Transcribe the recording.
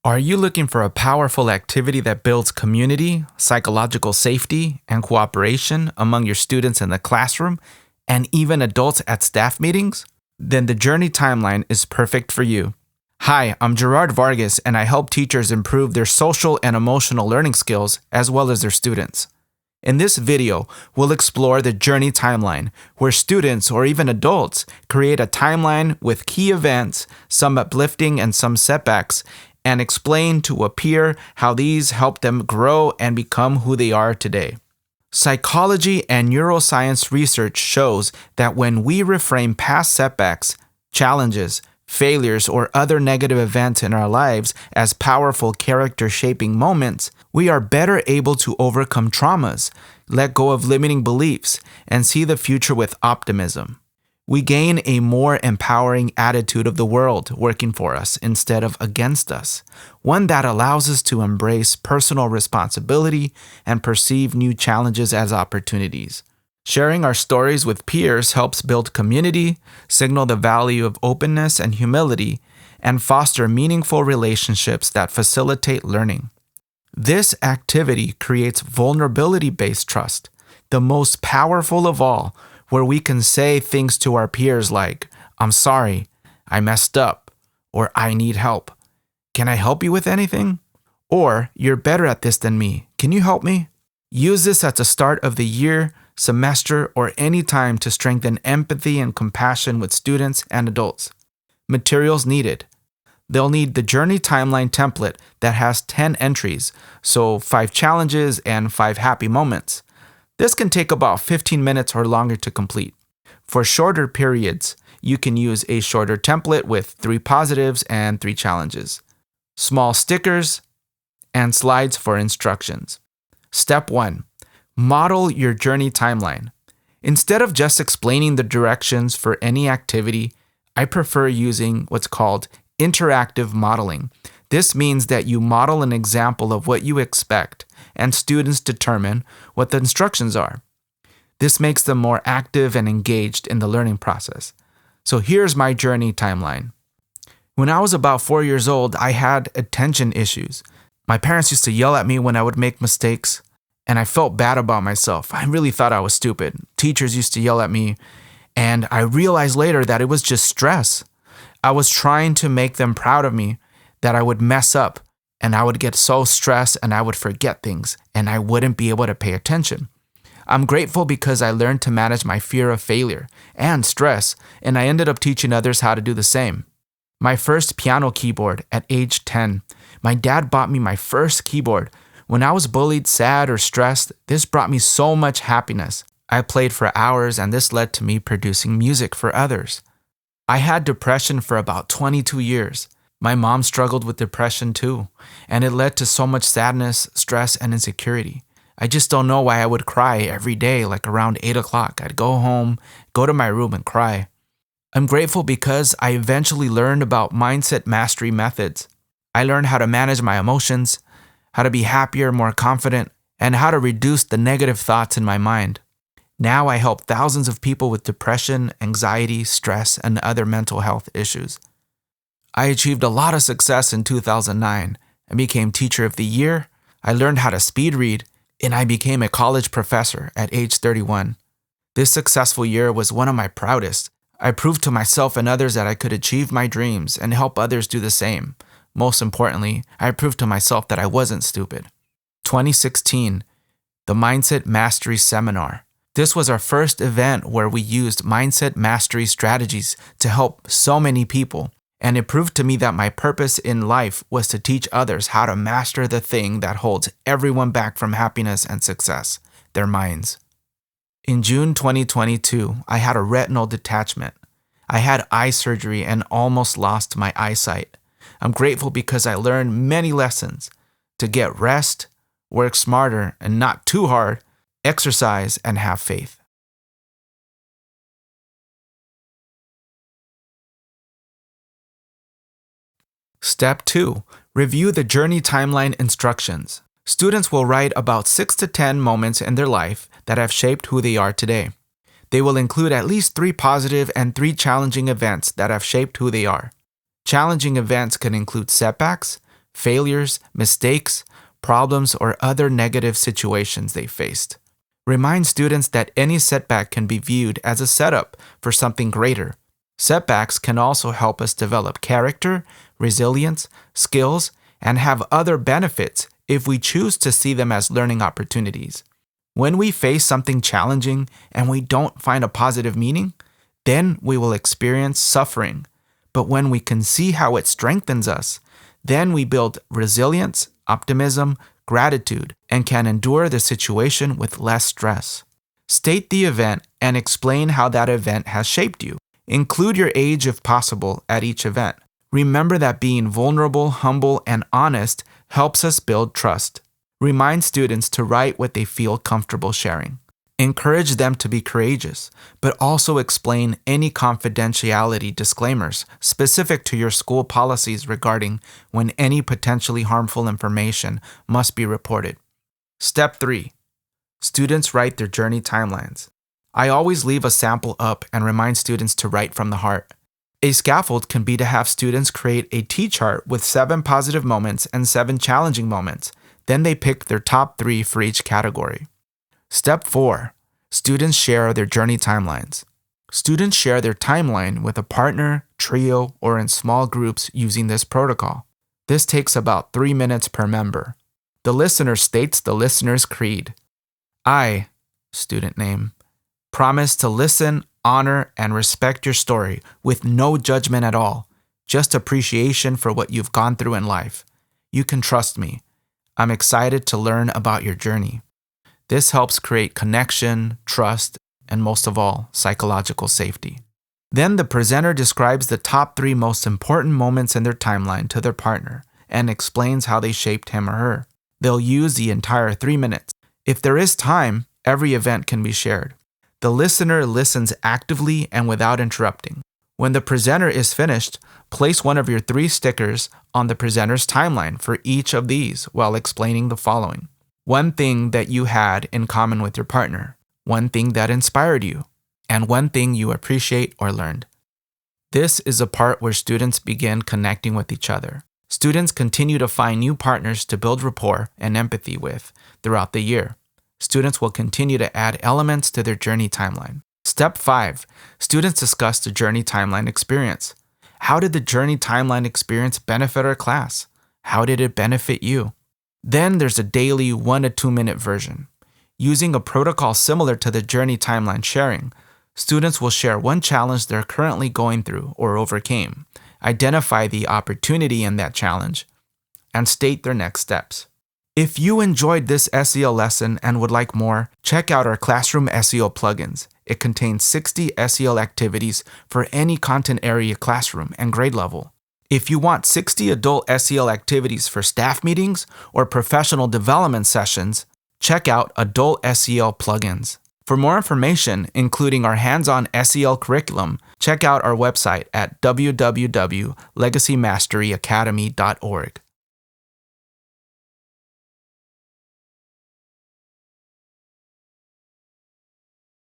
Are you looking for a powerful activity that builds community, psychological safety, and cooperation among your students in the classroom, and even adults at staff meetings? Then the Journey Timeline is perfect for you. Hi, I'm Gerard Vargas, and I help teachers improve their social and emotional learning skills as well as their students. In this video, we'll explore the Journey Timeline, where students or even adults create a timeline with key events, some uplifting and some setbacks, and explain to a peer how these help them grow and become who they are today. Psychology and neuroscience research shows that when we reframe past setbacks, challenges, failures, or other negative events in our lives as powerful character-shaping moments, we are better able to overcome traumas, let go of limiting beliefs, and see the future with optimism. We gain a more empowering attitude of the world working for us instead of against us, one that allows us to embrace personal responsibility and perceive new challenges as opportunities. Sharing our stories with peers helps build community, signal the value of openness and humility, and foster meaningful relationships that facilitate learning. This activity creates vulnerability-based trust, the most powerful of all, where we can say things to our peers like, "I'm sorry, I messed up," or "I need help. Can I help you with anything?" Or, "You're better at this than me. Can you help me?" Use this at the start of the year, semester, or any time to strengthen empathy and compassion with students and adults. Materials needed. They'll need the Journey Timeline template that has 10 entries, so 5 challenges and 5 happy moments. This can take about 15 minutes or longer to complete. For shorter periods, you can use a shorter template with 3 positives and 3 challenges, small stickers, and slides for instructions. Step 1. Model your Journey Timeline. Instead of just explaining the directions for any activity, I prefer using what's called interactive modeling. This means that you model an example of what you expect, and students determine what the instructions are. This makes them more active and engaged in the learning process. So here's my Journey Timeline. When I was about 4 years old, I had attention issues. My parents used to yell at me when I would make mistakes, and I felt bad about myself. I really thought I was stupid. Teachers used to yell at me, and I realized later that it was just stress. I was trying to make them proud of me, that I would mess up, and I would get so stressed and I would forget things, and I wouldn't be able to pay attention. I'm grateful because I learned to manage my fear of failure and stress, and I ended up teaching others how to do the same. My first piano keyboard at age 10. My dad bought me my first keyboard. When I was bullied, sad, or stressed, this brought me so much happiness. I played for hours, and this led to me producing music for others. I had depression for about 22 years. My mom struggled with depression too, and it led to so much sadness, stress, and insecurity. I just don't know why I would cry every day, like around 8 o'clock. I'd go home, go to my room, and cry. I'm grateful because I eventually learned about mindset mastery methods. I learned how to manage my emotions, how to be happier, more confident, and how to reduce the negative thoughts in my mind. Now I help thousands of people with depression, anxiety, stress, and other mental health issues. I achieved a lot of success in 2009. I became Teacher of the Year, I learned how to speed read, and I became a college professor at age 31. This successful year was one of my proudest. I proved to myself and others that I could achieve my dreams and help others do the same. Most importantly, I proved to myself that I wasn't stupid. 2016, the Mindset Mastery Seminar. This was our first event where we used mindset mastery strategies to help so many people, and it proved to me that my purpose in life was to teach others how to master the thing that holds everyone back from happiness and success, their minds. In June 2022, I had a retinal detachment. I had eye surgery and almost lost my eyesight. I'm grateful because I learned many lessons: to get rest, work smarter and not too hard, exercise, and have faith. Step 2. Review the Journey Timeline instructions. Students will write about 6 to 10 moments in their life that have shaped who they are today. They will include at least 3 positive and 3 challenging events that have shaped who they are. Challenging events can include setbacks, failures, mistakes, problems, or other negative situations they faced. Remind students that any setback can be viewed as a setup for something greater. Setbacks can also help us develop character, resilience, skills, and have other benefits if we choose to see them as learning opportunities. When we face something challenging and we don't find a positive meaning, then we will experience suffering. But when we can see how it strengthens us, then we build resilience, optimism, gratitude, and can endure the situation with less stress. State the event and explain how that event has shaped you. Include your age if possible at each event. Remember that being vulnerable, humble, and honest helps us build trust. Remind students to write what they feel comfortable sharing. Encourage them to be courageous, but also explain any confidentiality disclaimers specific to your school policies regarding when any potentially harmful information must be reported. Step 3. Students write their journey timelines. I always leave a sample up and remind students to write from the heart. A scaffold can be to have students create a T-chart with 7 positive moments and 7 challenging moments. Then they pick their top 3 for each category. Step 4. Students share their journey timelines. Students share their timeline with a partner, trio, or in small groups using this protocol. This takes about 3 minutes per member. The listener states the listener's creed. I, student name, promise to listen, honor, and respect your story with no judgment at all, just appreciation for what you've gone through in life. You can trust me. I'm excited to learn about your journey. This helps create connection, trust, and most of all, psychological safety. Then the presenter describes the top 3 most important moments in their timeline to their partner and explains how they shaped him or her. They'll use the entire 3 minutes. If there is time, every event can be shared. The listener listens actively and without interrupting. When the presenter is finished, place one of your 3 stickers on the presenter's timeline for each of these while explaining the following. One thing that you had in common with your partner, one thing that inspired you, and one thing you appreciate or learned. This is a part where students begin connecting with each other. Students continue to find new partners to build rapport and empathy with throughout the year. Students will continue to add elements to their journey timeline. Step 5. Students discuss the journey timeline experience. How did the journey timeline experience benefit our class? How did it benefit you? Then there's a daily 1 to 2 minute version. Using a protocol similar to the journey timeline sharing, students will share one challenge they're currently going through or overcame, identify the opportunity in that challenge, and state their next steps. If you enjoyed this SEL lesson and would like more, check out our Classroom SEL Plugins. It contains 60 SEL activities for any content area classroom and grade level. If you want 60 adult SEL activities for staff meetings or professional development sessions, check out Adult SEL Plugins. For more information, including our hands-on SEL curriculum, check out our website at www.legacymasteryacademy.org.